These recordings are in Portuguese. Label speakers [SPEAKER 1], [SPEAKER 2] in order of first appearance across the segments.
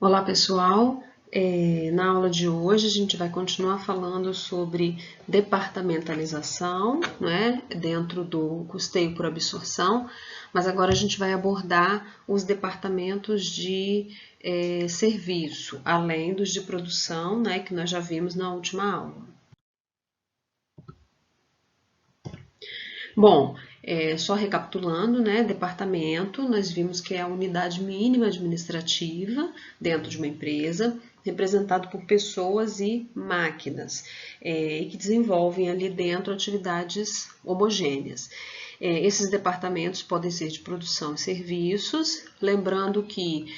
[SPEAKER 1] Olá pessoal, na aula de hoje a gente vai continuar falando sobre departamentalização, né, dentro do custeio por absorção, mas agora a gente vai abordar os departamentos de serviço, além dos de produção, né, que nós já vimos na última aula. Bom, só recapitulando, né, departamento, nós vimos que é a unidade mínima administrativa dentro de uma empresa, representado por pessoas e máquinas, e que desenvolvem ali dentro atividades homogêneas. Esses departamentos podem ser de produção e serviços, lembrando que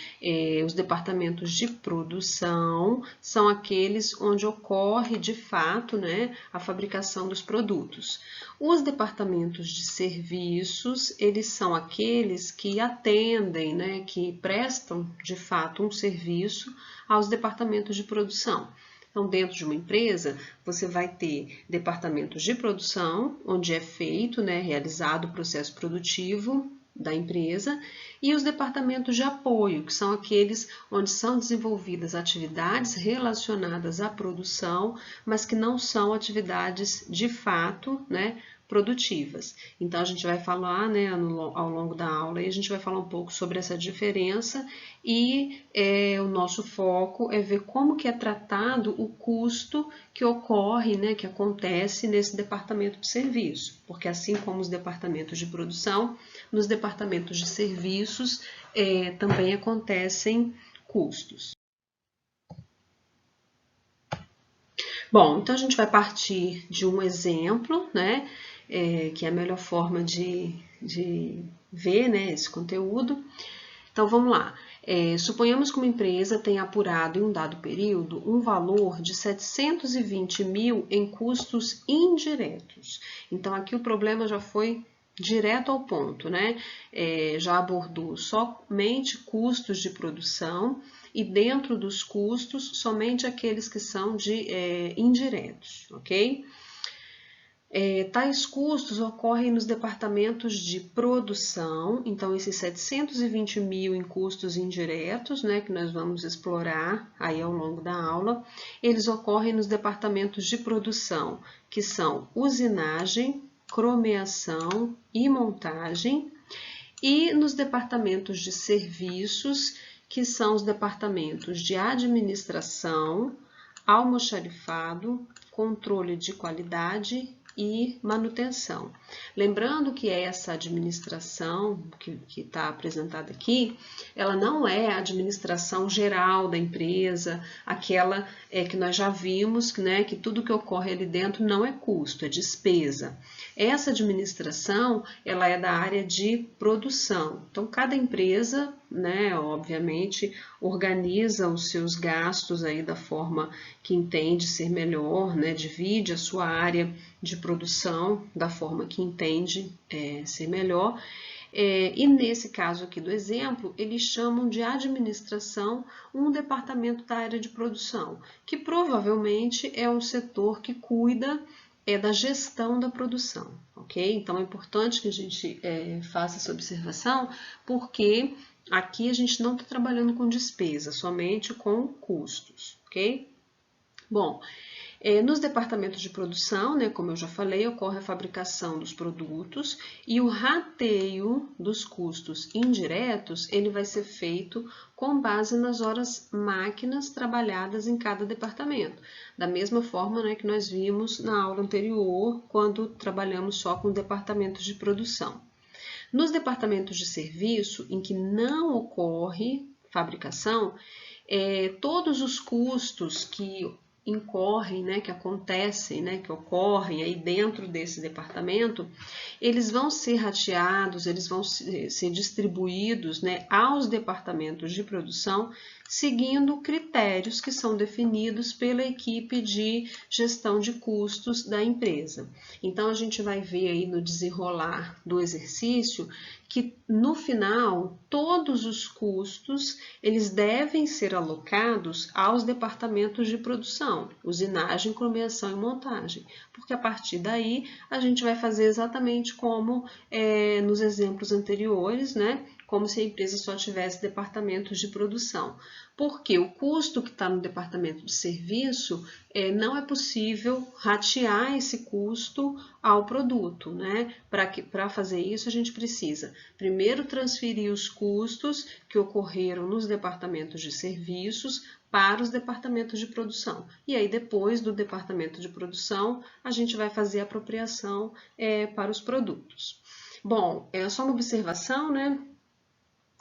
[SPEAKER 1] os departamentos de produção são aqueles onde ocorre de fato, né, a fabricação dos produtos. Os departamentos de serviços, eles são aqueles que atendem, né, que prestam de fato um serviço aos departamentos de produção. Então, dentro de uma empresa, você vai ter departamentos de produção, onde é feito, né, realizado o processo produtivo da empresa, e os departamentos de apoio, que são aqueles onde são desenvolvidas atividades relacionadas à produção, mas que não são atividades de fato, né, produtivas. Então, a gente vai falar, né, ao longo da aula, e a gente vai falar um pouco sobre essa diferença e o nosso foco é ver como que é tratado o custo que ocorre, né, que acontece nesse departamento de serviço, porque assim como os departamentos de produção, nos departamentos de serviços também acontecem custos. Bom, então a gente vai partir de um exemplo, né, que é a melhor forma de ver, né, esse conteúdo. Então vamos lá. Suponhamos que uma empresa tenha apurado em um dado período um valor de 720 mil em custos indiretos. Então aqui o problema já foi direto ao ponto, né? Já abordou somente custos de produção e dentro dos custos somente aqueles que são de indiretos, ok? Tais custos ocorrem nos departamentos de produção, então esses 720 mil em custos indiretos, né, que nós vamos explorar aí ao longo da aula, eles ocorrem nos departamentos de produção, que são usinagem, cromeação e montagem, e nos departamentos de serviços, que são os departamentos de administração, almoxarifado, controle de qualidade e manutenção. Lembrando que essa administração que está apresentada aqui, ela não é a administração geral da empresa, aquela que nós já vimos, né, que tudo que ocorre ali dentro não é custo, é despesa. Essa administração, ela é da área de produção. Então, cada empresa, né, obviamente, organiza os seus gastos aí da forma que entende ser melhor, né, divide a sua área de produção da forma que entende ser melhor. E nesse caso aqui do exemplo, eles chamam de administração um departamento da área de produção, que provavelmente é um setor que cuida da gestão da produção, ok? Então é importante que a gente faça essa observação, porque aqui a gente não está trabalhando com despesa, somente com custos, ok? Bom, nos departamentos de produção, né, como eu já falei, ocorre a fabricação dos produtos e o rateio dos custos indiretos, ele vai ser feito com base nas horas máquinas trabalhadas em cada departamento. Da mesma forma, né, que nós vimos na aula anterior, quando trabalhamos só com departamentos de produção. Nos departamentos de serviço, em que não ocorre fabricação, todos os custos que incorrem, né, que acontecem, né, que ocorrem aí dentro desse departamento, eles vão ser rateados, eles vão ser distribuídos, né, aos departamentos de produção, seguindo critérios que são definidos pela equipe de gestão de custos da empresa. Então, a gente vai ver aí no desenrolar do exercício que no final todos os custos eles devem ser alocados aos departamentos de produção, usinagem, cromeação e montagem, porque a partir daí a gente vai fazer exatamente como nos exemplos anteriores, né? como se a empresa só tivesse departamentos de produção. Porque o custo que está no departamento de serviço, não é possível ratear esse custo ao produto, né? Para fazer isso, a gente precisa primeiro transferir os custos que ocorreram nos departamentos de serviços para os departamentos de produção. E aí, depois do departamento de produção, a gente vai fazer a apropriação para os produtos. Bom, é só uma observação, né?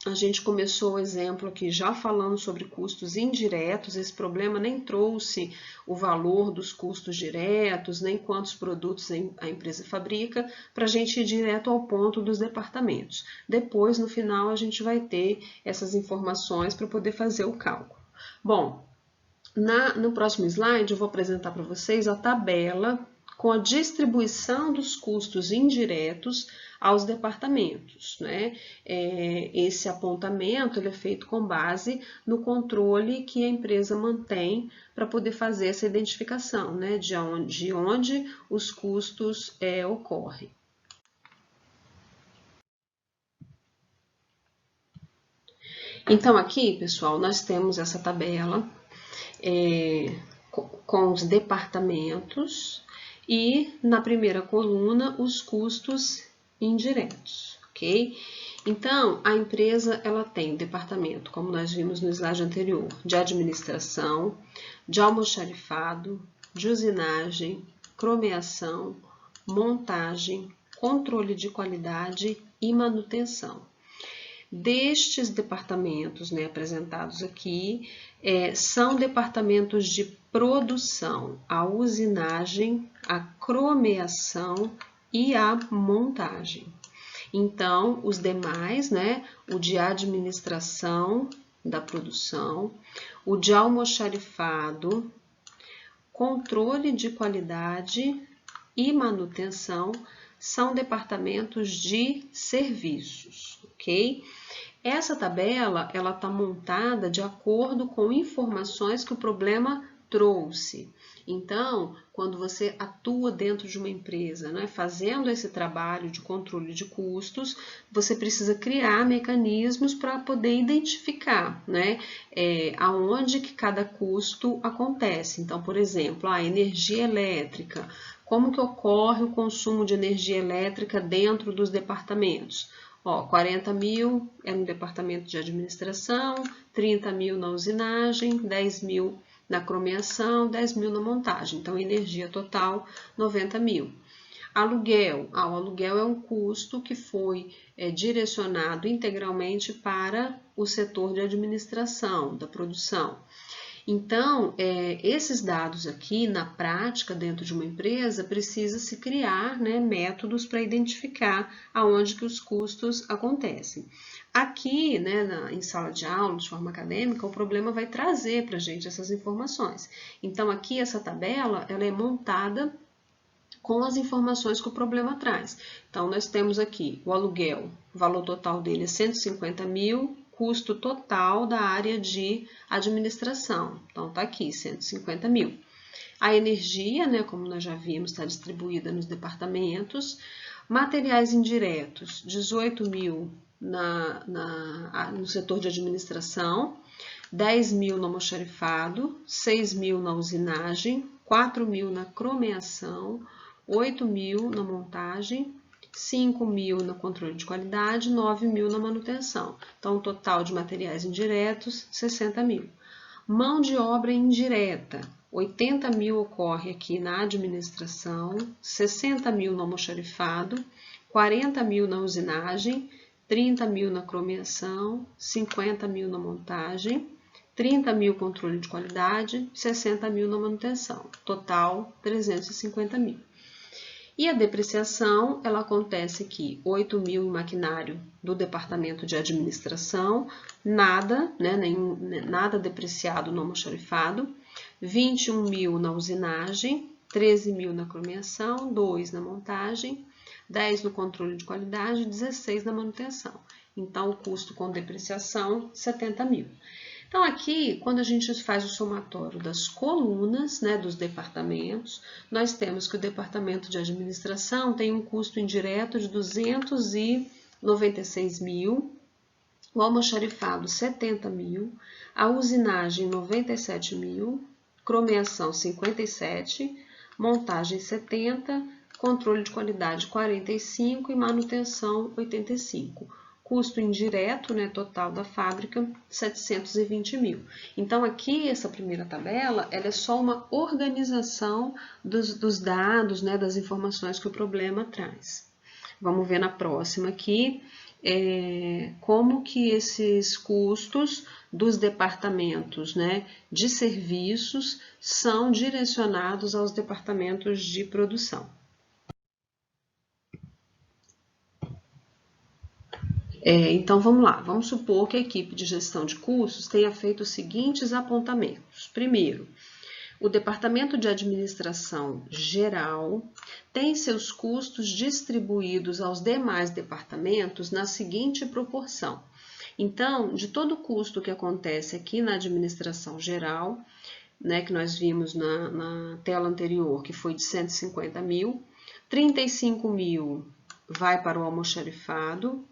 [SPEAKER 1] A gente começou o exemplo aqui já falando sobre custos indiretos. Esse problema nem trouxe o valor dos custos diretos, nem quantos produtos a empresa fabrica, para a gente ir direto ao ponto dos departamentos. Depois, no final, a gente vai ter essas informações para poder fazer o cálculo. Bom, no próximo slide eu vou apresentar para vocês a tabela com a distribuição dos custos indiretos aos departamentos, né? Esse apontamento ele é feito com base no controle que a empresa mantém para poder fazer essa identificação, né? De onde os custos ocorrem. Então, aqui, pessoal, nós temos essa tabela com os departamentos e na primeira coluna os custos indiretos, ok? Então, a empresa ela tem departamento, como nós vimos no slide anterior, de administração, de almoxarifado, de usinagem, cromeação, montagem, controle de qualidade e manutenção. Destes departamentos, né, apresentados aqui, são departamentos de produção, a usinagem, a cromeação e a montagem. Então, os demais, né, o de administração da produção, o de almoxarifado, controle de qualidade e manutenção, são departamentos de serviços, ok? Essa tabela, ela está montada de acordo com informações que o problema trouxe. Então, quando você atua dentro de uma empresa, né, fazendo esse trabalho de controle de custos, você precisa criar mecanismos para poder identificar, né, aonde que cada custo acontece. Então, por exemplo, a energia elétrica. Como que ocorre o consumo de energia elétrica dentro dos departamentos? 40 mil é no departamento de administração, 30 mil na usinagem, 10 mil na cromeação, 10 mil na montagem. Então, energia total, 90 mil. Aluguel. O aluguel é um custo que foi direcionado integralmente para o setor de administração, da produção. Então, esses dados aqui, na prática, dentro de uma empresa, precisa se criar, né, métodos para identificar aonde que os custos acontecem. Aqui, né, em sala de aula, de forma acadêmica, o problema vai trazer para a gente essas informações. Então, aqui, essa tabela, ela é montada com as informações que o problema traz. Então, nós temos aqui o aluguel, o valor total dele é 150 mil, custo total da área de administração. Então, está aqui, 150 mil. A energia, né, como nós já vimos, está distribuída nos departamentos. Materiais indiretos, 18 mil no setor de administração, 10 mil no almoxarifado, 6 mil na usinagem, 4 mil na cromeação, 8 mil na montagem, 5 mil no controle de qualidade, 9 mil na manutenção. Então, o total de materiais indiretos, 60 mil. Mão de obra indireta, 80 mil ocorre aqui na administração, 60 mil no almoxarifado, 40 mil na usinagem, 30 mil na cromeação, 50 mil na montagem, 30 mil controle de qualidade, 60 mil na manutenção. Total, 350 mil. E a depreciação, ela acontece aqui, 8 mil em maquinário do departamento de administração, nada, né, nada depreciado no almoxarifado, 21 mil na usinagem, 13 mil na cromeação, 2 na montagem, 10 no controle de qualidade, 16 na manutenção. Então, o custo com depreciação, 70 mil. Então, aqui, quando a gente faz o somatório das colunas, né, dos departamentos, nós temos que o departamento de administração tem um custo indireto de 296 mil, o almoxarifado 70 mil, a usinagem 97 mil, cromeação 57, montagem 70, controle de qualidade 45 e manutenção 85. Custo indireto, né, total da fábrica, 720 mil. Então, aqui, essa primeira tabela, ela é só uma organização dos dados, né, das informações que o problema traz. Vamos ver na próxima aqui como que esses custos dos departamentos, né, de serviços são direcionados aos departamentos de produção. Então, vamos lá. Vamos supor que a equipe de gestão de custos tenha feito os seguintes apontamentos. Primeiro, o Departamento de Administração Geral tem seus custos distribuídos aos demais departamentos na seguinte proporção. Então, de todo o custo que acontece aqui na Administração Geral, né, que nós vimos na tela anterior, que foi de 150 mil, 35 mil vai para o almoxarifado,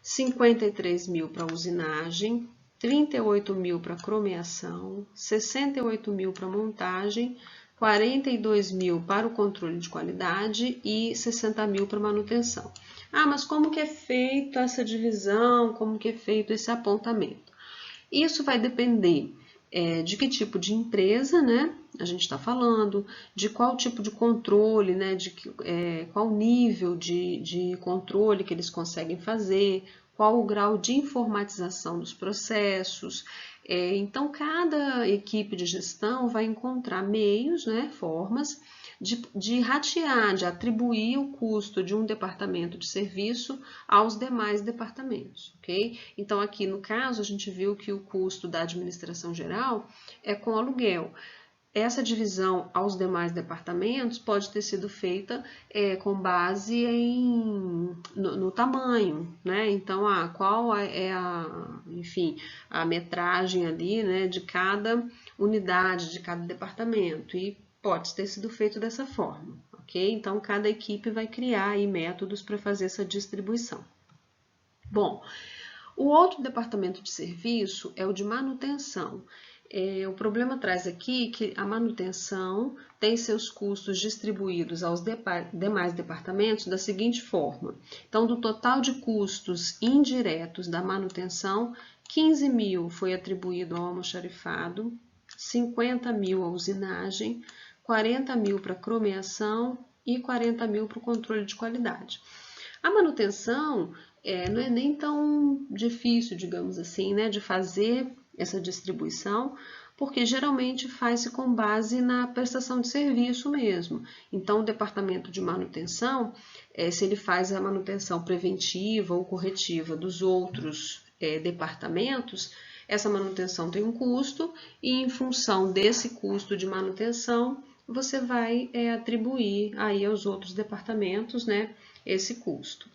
[SPEAKER 1] 53 mil para a usinagem, 38 mil para cromeação, 68 mil para montagem, 42 mil para o controle de qualidade e 60 mil para manutenção. Ah, mas como que é feita essa divisão? Como que é feito esse apontamento? Isso vai depender de que tipo de empresa, né, a gente está falando, de qual tipo de controle, né, qual nível de controle que eles conseguem fazer, qual o grau de informatização dos processos. Então, cada equipe de gestão vai encontrar meios, né, formas de ratear, de atribuir o custo de um departamento de serviço aos demais departamentos, ok? Então, aqui no caso, a gente viu que o custo da administração geral é com aluguel. Essa divisão aos demais departamentos pode ter sido feita com base no tamanho, né? Então, qual é a metragem ali, né, de cada unidade, de cada departamento, e pode ter sido feito dessa forma, ok? Então, cada equipe vai criar aí métodos para fazer essa distribuição. Bom, o outro departamento de serviço é o de manutenção. O problema traz aqui que a manutenção tem seus custos distribuídos aos demais departamentos da seguinte forma. Então, do total de custos indiretos da manutenção, 15 mil foi atribuído ao almoxarifado, 50 mil à usinagem, 40 mil para cromeação e 40 mil para o controle de qualidade. A manutenção não é nem tão difícil, digamos assim, né, de fazer essa distribuição, porque geralmente faz-se com base na prestação de serviço mesmo. Então, o departamento de manutenção, se ele faz a manutenção preventiva ou corretiva dos outros departamentos, essa manutenção tem um custo e, em função desse custo de manutenção, você vai atribuir aí aos outros departamentos, né, esse custo.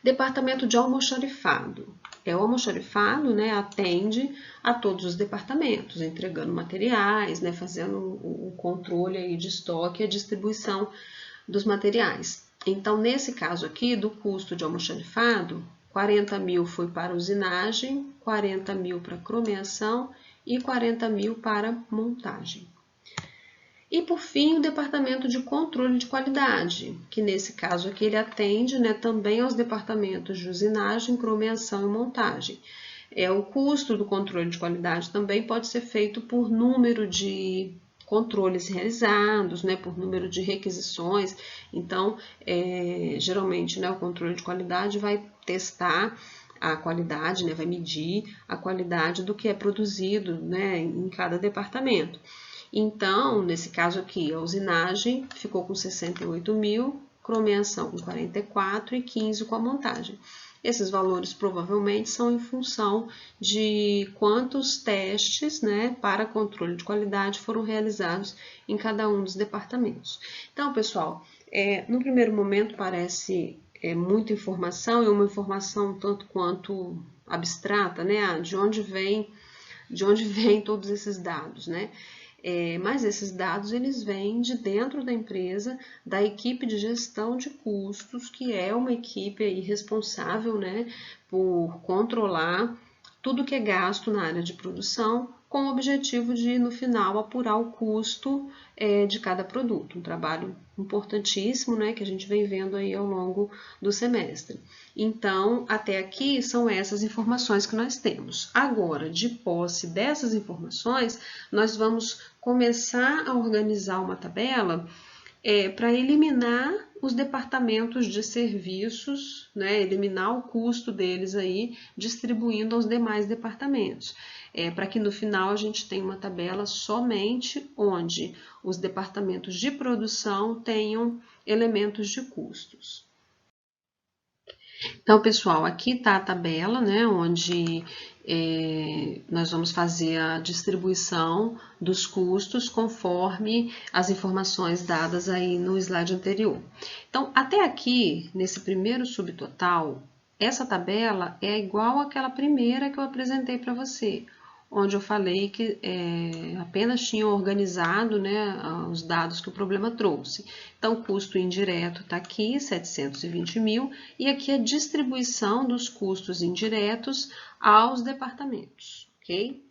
[SPEAKER 1] Departamento de almoxarifado. O almoxarifado, né, atende a todos os departamentos, entregando materiais, né, fazendo o controle aí de estoque e a distribuição dos materiais. Então, nesse caso aqui, do custo de almoxarifado, 40 mil foi para usinagem, 40 mil para cromeação e 40 mil para montagem. E, por fim, o departamento de controle de qualidade, que nesse caso aqui ele atende, né, também aos departamentos de usinagem, cromeação e montagem. O custo do controle de qualidade também pode ser feito por número de controles realizados, né, por número de requisições. Então, geralmente, né, o controle de qualidade vai testar a qualidade, né, vai medir a qualidade do que é produzido, né, em cada departamento. Então, nesse caso aqui, a usinagem ficou com 68 mil, cromeação com 44 e 15 com a montagem. Esses valores provavelmente são em função de quantos testes, né, para controle de qualidade foram realizados em cada um dos departamentos. Então, pessoal, no primeiro momento parece muita informação, e uma informação tanto quanto abstrata, né, de onde vem todos esses dados, né? Mas esses dados eles vêm de dentro da empresa, da equipe de gestão de custos, que é uma equipe aí responsável, né, por controlar tudo que é gasto na área de produção, com o objetivo de, no final, apurar o custo de cada produto. Um trabalho importantíssimo, né, que a gente vem vendo aí ao longo do semestre. Então, até aqui são essas informações que nós temos. Agora, de posse dessas informações, nós vamos começar a organizar uma tabela para eliminar os departamentos de serviços, né, eliminar o custo deles aí, distribuindo aos demais departamentos. Para que no final a gente tenha uma tabela somente onde os departamentos de produção tenham elementos de custos. Então, pessoal, aqui está a tabela, né, onde nós vamos fazer a distribuição dos custos conforme as informações dadas aí no slide anterior. Então, até aqui, nesse primeiro subtotal, essa tabela é igual àquela primeira que eu apresentei para você, onde eu falei que apenas tinha organizado, né, os dados que o problema trouxe. Então, o custo indireto está aqui, 720 mil, e aqui a distribuição dos custos indiretos aos departamentos, ok?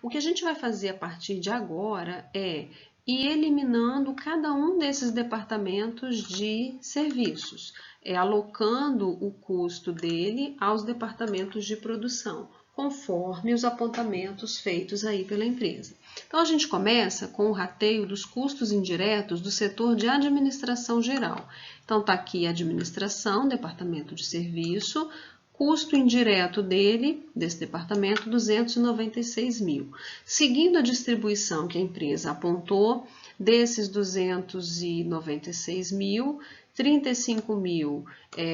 [SPEAKER 1] O que a gente vai fazer a partir de agora é ir eliminando cada um desses departamentos de serviços, alocando o custo dele aos departamentos de produção, conforme os apontamentos feitos aí pela empresa. Então, a gente começa com o rateio dos custos indiretos do setor de administração geral. Então, está aqui administração, departamento de serviço, custo indireto desse departamento, 296 mil. Seguindo a distribuição que a empresa apontou, desses 296 mil, 35 mil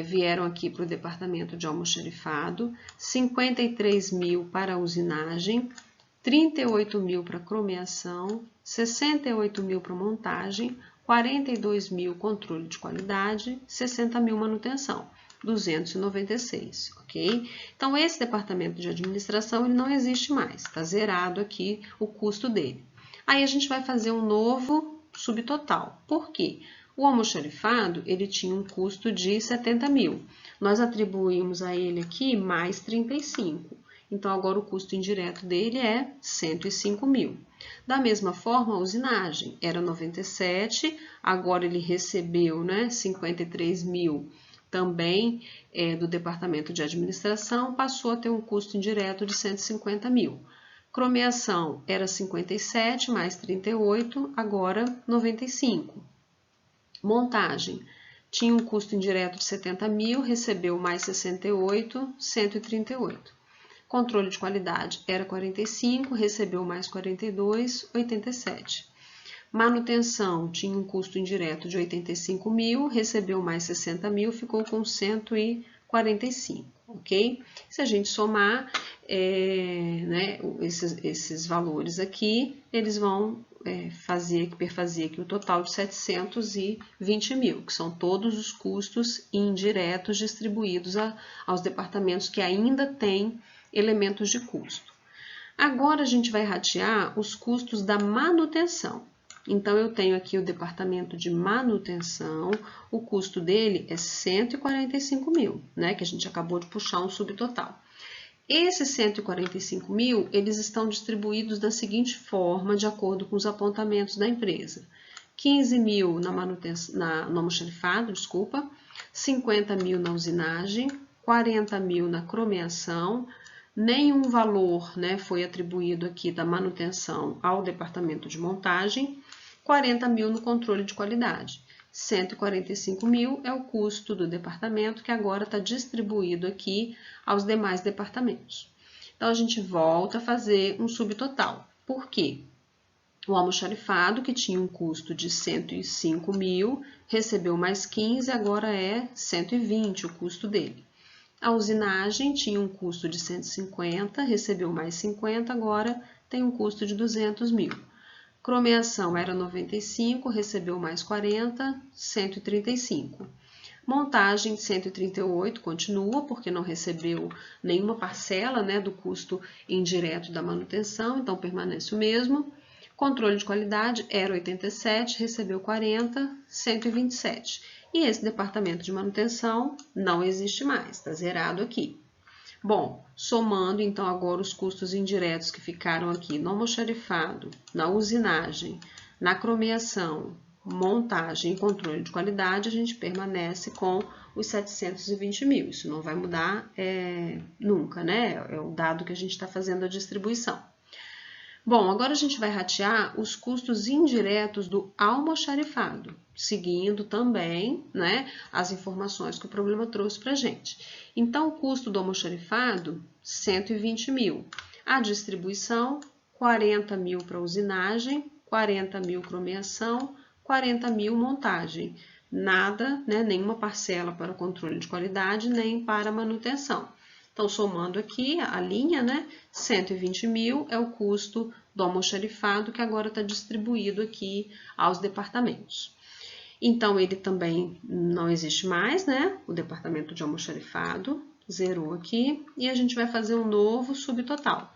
[SPEAKER 1] vieram aqui para o departamento de almoxarifado, 53 mil para a usinagem, 38 mil para cromeação, 68 mil para montagem, 42 mil controle de qualidade, 60 mil manutenção. 296, ok? Então, esse departamento de administração ele não existe mais, está zerado aqui o custo dele. Aí a gente vai fazer um novo subtotal. Por quê? O almoxarifado ele tinha um custo de 70 mil. Nós atribuímos a ele aqui mais 35. Então, agora o custo indireto dele é 105 mil. Da mesma forma, a usinagem era 97, agora ele recebeu, né, 53 mil também do departamento de administração, passou a ter um custo indireto de 150 mil. Cromeação era 57 mais 38, agora 95. Montagem tinha um custo indireto de 70 mil, recebeu mais 68, 138. Controle de qualidade era 45, recebeu mais 42, 87. Manutenção tinha um custo indireto de 85 mil, recebeu mais 60 mil, ficou com 145, ok? Se a gente somar né, esses valores aqui, eles vão perfazer aqui o total de 720 mil, que são todos os custos indiretos distribuídos aos departamentos que ainda têm elementos de custo. Agora a gente vai ratear os custos da manutenção. Então, eu tenho aqui o departamento de manutenção, o custo dele é 145 mil, né, que a gente acabou de puxar um subtotal. Esses 145 mil, eles estão distribuídos da seguinte forma, de acordo com os apontamentos da empresa. 15 mil no almoxarifado, 50 mil na usinagem, 40 mil na cromeação, nenhum valor, né, foi atribuído aqui da manutenção ao departamento de montagem, 40 mil no controle de qualidade. 145 mil é o custo do departamento que agora está distribuído aqui aos demais departamentos. Então, a gente volta a fazer um subtotal. Por quê? O almoxarifado, que tinha um custo de 105 mil, recebeu mais 15, agora é 120 o custo dele. A usinagem tinha um custo de 150, recebeu mais 50, agora tem um custo de 200 mil. Cromeação era 95, recebeu mais 40, 135. Montagem 138, continua, porque não recebeu nenhuma parcela, né, do custo indireto da manutenção, então permanece o mesmo. Controle de qualidade era 87, recebeu 40, 127. E esse departamento de manutenção não existe mais, está zerado aqui. Bom, somando então agora os custos indiretos que ficaram aqui no almoxarifado, na usinagem, na cromeação, montagem e controle de qualidade, a gente permanece com os 720 mil. Isso não vai mudar nunca, né? É o dado que a gente está fazendo a distribuição. Bom, agora a gente vai ratear os custos indiretos do almoxarifado, seguindo também, né, as informações que o problema trouxe para a gente. Então, o custo do almoxarifado, 120 mil. A distribuição, 40 mil para usinagem, 40 mil cromeação, 40 mil montagem. Nada, né, nenhuma parcela para controle de qualidade, nem para manutenção. Então, somando aqui a linha, né, 120 mil é o custo do almoxarifado que agora está distribuído aqui aos departamentos. Então, ele também não existe mais, né, o departamento de almoxarifado, zerou aqui, e a gente vai fazer um novo subtotal.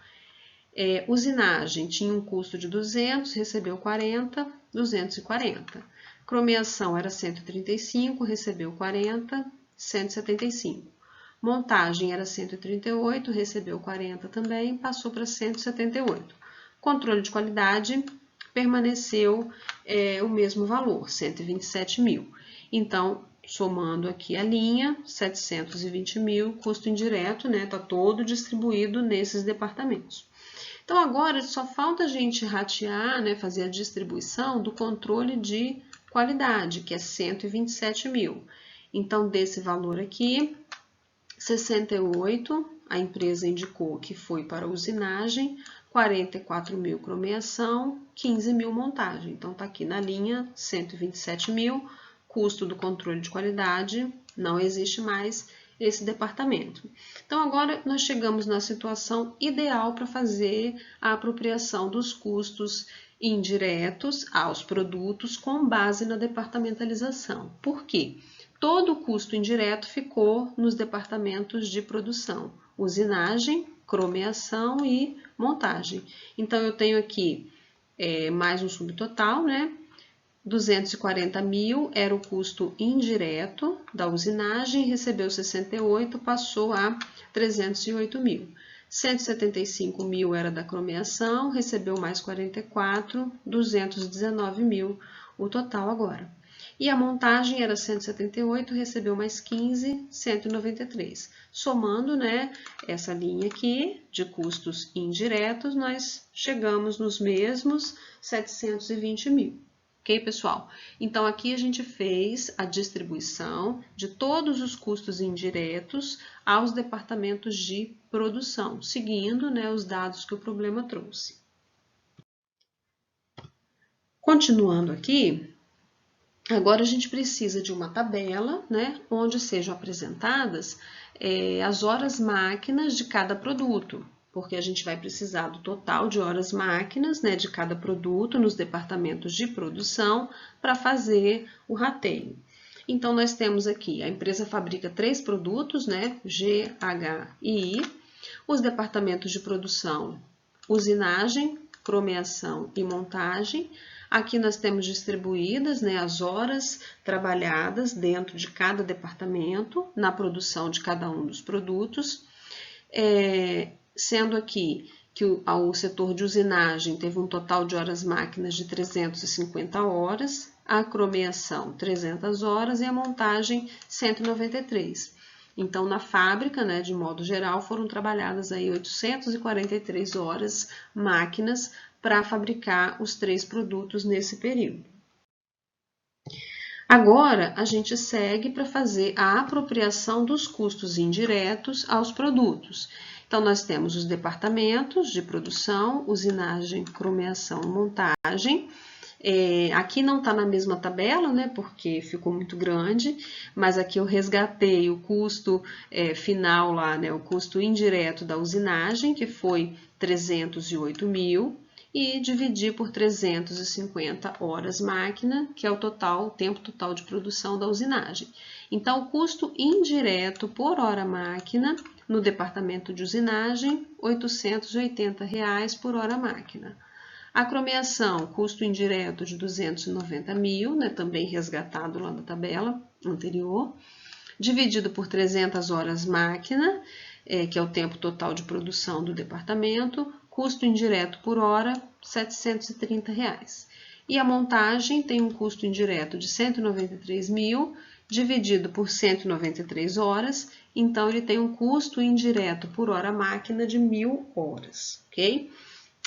[SPEAKER 1] Usinagem tinha um custo de 200, recebeu 40, 240. Cromeação era 135, recebeu 40, 175. Montagem era 138, recebeu 40 também, passou para 178. Controle de qualidade permaneceu o mesmo valor, 127 mil. Então, somando aqui a linha, 720 mil, custo indireto, né? Está todo distribuído nesses departamentos. Então, agora só falta a gente ratear, né? Fazer a distribuição do controle de qualidade, que é 127 mil. Então, desse valor aqui, 68, a empresa indicou que foi para usinagem, 44 mil cromeação, 15 mil montagem. Então, está aqui na linha 127 mil, custo do controle de qualidade, não existe mais esse departamento. Então, agora nós chegamos na situação ideal para fazer a apropriação dos custos indiretos aos produtos com base na departamentalização. Por quê? Todo o custo indireto ficou nos departamentos de produção, usinagem, cromeação e montagem. Então, eu tenho aqui mais um subtotal, né? 240 mil era o custo indireto da usinagem, recebeu 68, passou a 308 mil. 175 mil era da cromeação, recebeu mais 44, 219 mil o total agora. E a montagem era 178, recebeu mais 15, 193. Somando, né, essa linha aqui de custos indiretos, nós chegamos nos mesmos 720 mil. Ok, pessoal? Então, aqui a gente fez a distribuição de todos os custos indiretos aos departamentos de produção, seguindo, né, os dados que o problema trouxe. Continuando aqui, agora a gente precisa de uma tabela, né, onde sejam apresentadas as horas máquinas de cada produto, porque a gente vai precisar do total de horas máquinas, né, de cada produto nos departamentos de produção para fazer o rateio. Então, nós temos aqui, a empresa fabrica 3 produtos, né, G, H e I, os departamentos de produção, usinagem, cromeação e montagem. Aqui nós temos distribuídas, né, as horas trabalhadas dentro de cada departamento, na produção de cada um dos produtos, sendo aqui que o setor de usinagem teve um total de horas máquinas de 350 horas, a cromeação 300 horas e a montagem 193. Então, na fábrica, né, de modo geral, foram trabalhadas aí 843 horas máquinas para fabricar os 3 produtos nesse período. Agora, a gente segue para fazer a apropriação dos custos indiretos aos produtos. Então, nós temos os departamentos de produção, usinagem, cromeação, montagem. Aqui não está na mesma tabela, né, porque ficou muito grande, mas aqui eu resgatei o custo final lá, né, o custo indireto da usinagem, que foi 308 mil, e dividi por 350 horas máquina, que é o tempo total de produção da usinagem. Então, o custo indireto por hora máquina no departamento de usinagem, R$ 880 por hora máquina. A cromeação, custo indireto de 290 mil, né, também resgatado lá na tabela anterior, dividido por 300 horas máquina, que é o tempo total de produção do departamento, custo indireto por hora, R$ 730. E a montagem tem um custo indireto de 193 mil, dividido por 193 horas, então ele tem um custo indireto por hora máquina de 1.000 horas, ok?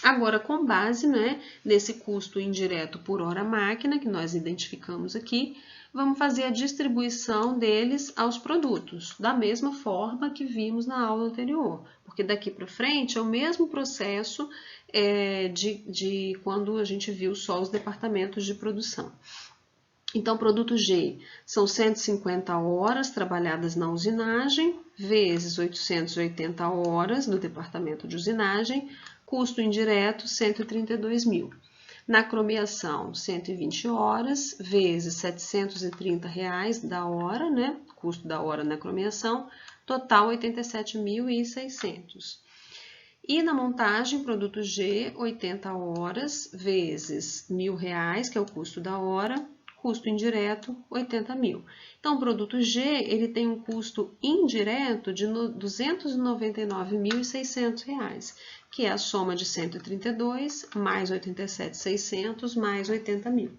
[SPEAKER 1] Agora, com base, né, nesse custo indireto por hora máquina, que nós identificamos aqui, vamos fazer a distribuição deles aos produtos, da mesma forma que vimos na aula anterior, porque daqui para frente é o mesmo processo de quando a gente viu só os departamentos de produção. Então, produto G são 150 horas trabalhadas na usinagem, vezes 880 horas do departamento de usinagem, custo indireto 132 mil. Na cromeação, 120 horas, vezes 730 reais da hora, né? Custo da hora na cromeação, total 87.600. E na montagem, produto G, 80 horas, vezes R$ 1.000, que é o custo da hora, custo indireto, 80 mil. Então, o produto G, ele tem um custo indireto de R$ 299.600, que é a soma de 132 mais 87.600 mais 80 mil.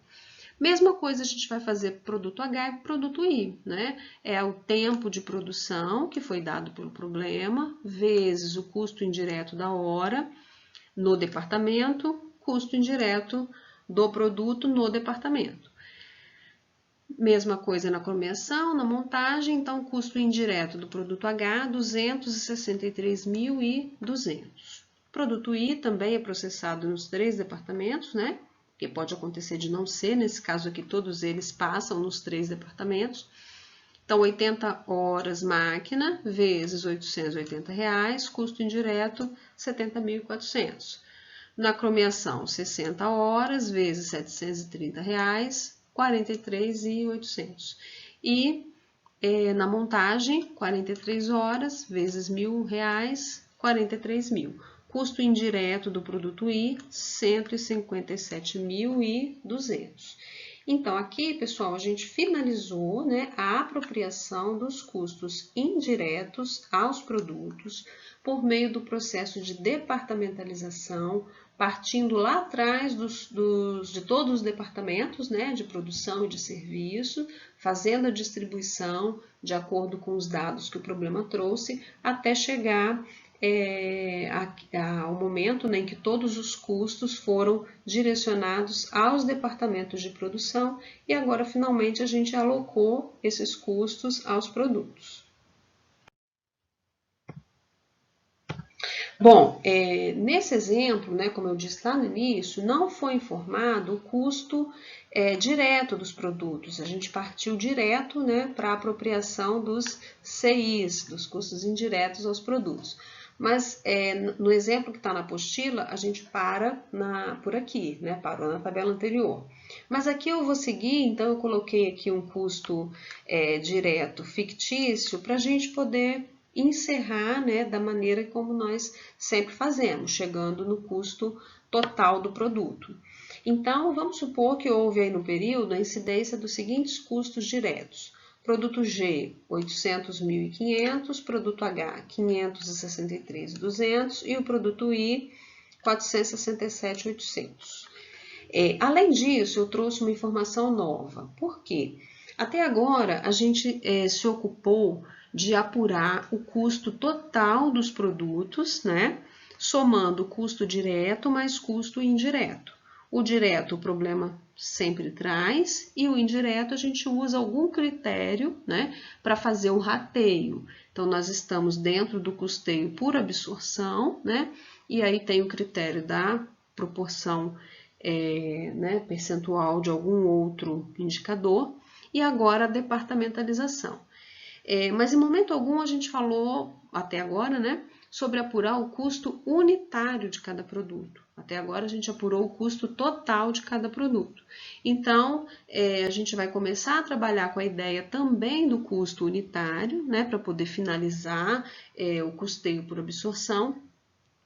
[SPEAKER 1] Mesma coisa a gente vai fazer para o produto H e para o produto I, né? É o tempo de produção que foi dado pelo problema, vezes o custo indireto da hora no departamento, custo indireto do produto no departamento. Mesma coisa na cromeação, na montagem, então custo indireto do produto H, 263.200. Produto I também é processado nos 3 departamentos, né? Que pode acontecer de não ser, nesse caso aqui todos eles passam nos 3 departamentos. Então, 80 horas máquina, vezes R$ 880, custo indireto 70.400. Na cromeação, 60 horas, vezes R$ 730, 43.800. E na montagem, 43 horas, vezes R$ 1.000, 43 mil. Custo indireto do produto I, 157.200. Então, aqui, pessoal, a gente finalizou, né, a apropriação dos custos indiretos aos produtos por meio do processo de departamentalização, partindo lá atrás de todos os departamentos, né, de produção e de serviço, fazendo a distribuição de acordo com os dados que o problema trouxe, até chegar ao momento, né, em que todos os custos foram direcionados aos departamentos de produção e agora finalmente a gente alocou esses custos aos produtos. Bom, nesse exemplo, né, como eu disse lá no início, não foi informado o custo direto dos produtos. A gente partiu direto, né, para a apropriação dos CIs, dos custos indiretos aos produtos. Mas no exemplo que está na apostila, a gente para por aqui, né? Parou na tabela anterior. Mas aqui eu vou seguir, então eu coloquei aqui um custo direto fictício para a gente poder encerrar, né, da maneira como nós sempre fazemos, chegando no custo total do produto. Então, vamos supor que houve aí no período a incidência dos seguintes custos diretos. Produto G, 800.500, produto H, 563.200 e o produto I, 467.800. Além disso, eu trouxe uma informação nova. Por quê? Até agora, a gente se ocupou de apurar o custo total dos produtos, né? Somando o custo direto mais custo indireto. O direto, o problema sempre traz, e o indireto a gente usa algum critério, né, para fazer o rateio. Então, nós estamos dentro do custeio por absorção, né, e aí tem o critério da proporção né, percentual de algum outro indicador, e agora a departamentalização. Mas em momento algum a gente falou, até agora, né, sobre apurar o custo unitário de cada produto. Até agora a gente apurou o custo total de cada produto. Então, a gente vai começar a trabalhar com a ideia também do custo unitário, né, para poder finalizar o custeio por absorção.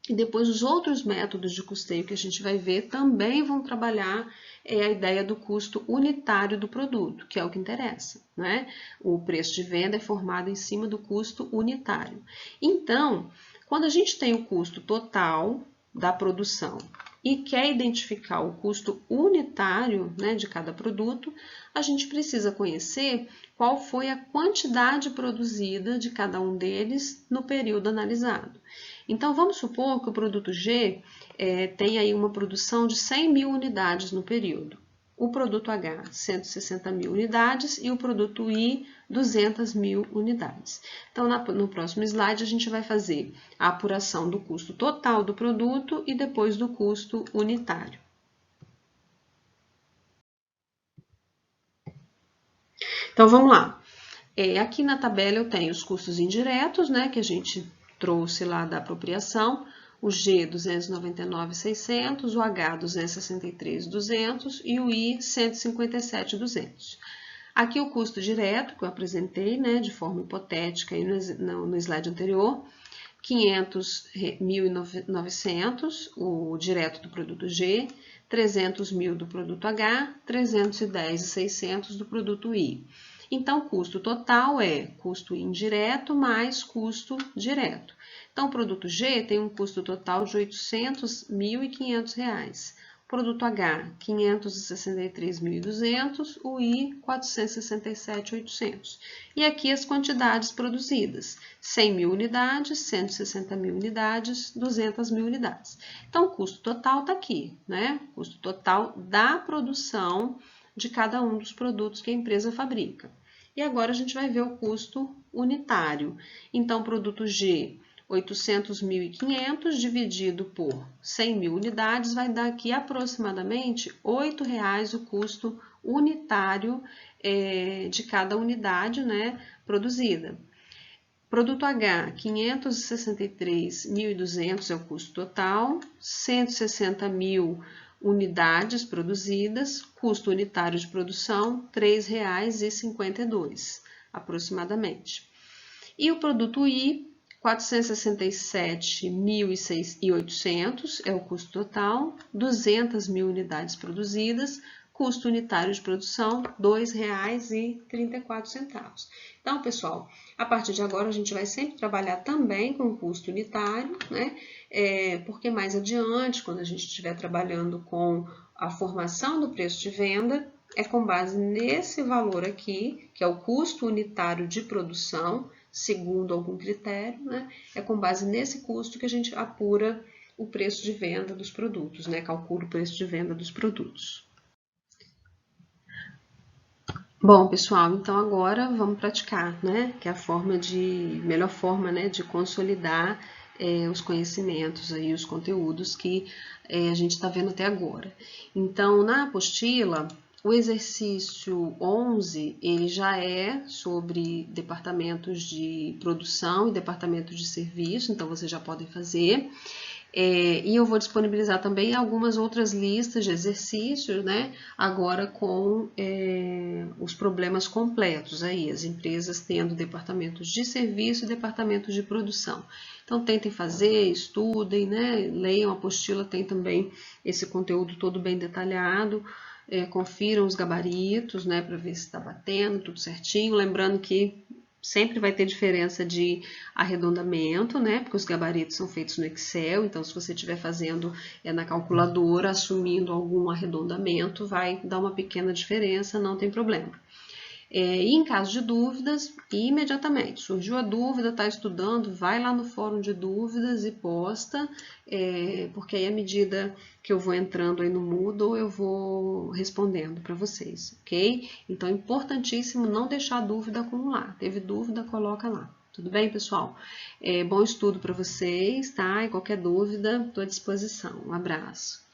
[SPEAKER 1] E depois os outros métodos de custeio que a gente vai ver também vão trabalhar a ideia do custo unitário do produto, que é o que interessa, né? O preço de venda é formado em cima do custo unitário. Então, quando a gente tem o custo total da produção e quer identificar o custo unitário, né, de cada produto, a gente precisa conhecer qual foi a quantidade produzida de cada um deles no período analisado. Então, vamos supor que o produto G tem aí uma produção de 100 mil unidades no período. O produto H, 160 mil unidades e o produto I, 200 mil unidades. Então, no próximo slide, a gente vai fazer a apuração do custo total do produto e depois do custo unitário. Então, vamos lá. Aqui na tabela eu tenho os custos indiretos, né, que a gente trouxe lá da apropriação, o G 299.600, o H 263.200 e o I 157.200. Aqui o custo direto que eu apresentei, né, de forma hipotética aí no slide anterior, 500.900, o direto do produto G, 300 mil do produto H, 310.600 do produto I. Então, o custo total é custo indireto mais custo direto. Então, o produto G tem um custo total de R$ 800.500. Produto H, 563.200, o I, 467.800. E aqui as quantidades produzidas, 100 mil unidades, 160 mil unidades, 200 mil unidades. Então, o custo total está aqui, né? O custo total da produção de cada um dos produtos que a empresa fabrica. E agora a gente vai ver o custo unitário. Então, produto G, 800.500 dividido por 100 mil unidades vai dar aqui aproximadamente R$ 8,00 o custo unitário de cada unidade, né, produzida. Produto H, 563.200 é o custo total, 160 mil unidades produzidas, custo unitário de produção R$ 3,52 aproximadamente. E o produto I, 467.800 é o custo total, 200 mil unidades produzidas, custo unitário de produção R$ 2,34. Então, pessoal, a partir de agora a gente vai sempre trabalhar também com o custo unitário, né? Porque mais adiante, quando a gente estiver trabalhando com a formação do preço de venda, é com base nesse valor aqui, que é o custo unitário de produção, segundo algum critério, né? É com base nesse custo que a gente apura o preço de venda dos produtos, né? Calcula o preço de venda dos produtos. Bom, pessoal, então agora vamos praticar, né? Que é a melhor forma, né, de consolidar os conhecimentos aí, os conteúdos que a gente está vendo até agora. Então, na apostila, o exercício 11, ele já é sobre departamentos de produção e departamentos de serviço, então vocês já podem fazer. E eu vou disponibilizar também algumas outras listas de exercícios, né? Agora com os problemas completos aí, as empresas tendo departamentos de serviço e departamentos de produção. Então tentem fazer, estudem, né? Leiam a apostila, tem também esse conteúdo todo bem detalhado. Confiram os gabaritos, né? Para ver se está batendo tudo certinho. Lembrando que sempre vai ter diferença de arredondamento, né? Porque os gabaritos são feitos no Excel, então se você estiver fazendo na calculadora, assumindo algum arredondamento, vai dar uma pequena diferença, não tem problema. E em caso de dúvidas, imediatamente, surgiu a dúvida, está estudando, vai lá no fórum de dúvidas e posta, porque aí à medida que eu vou entrando aí no Moodle, eu vou respondendo para vocês, ok? Então é importantíssimo não deixar a dúvida acumular. Teve dúvida, coloca lá. Tudo bem, pessoal? Bom estudo para vocês, tá? E qualquer dúvida, estou à disposição. Um abraço.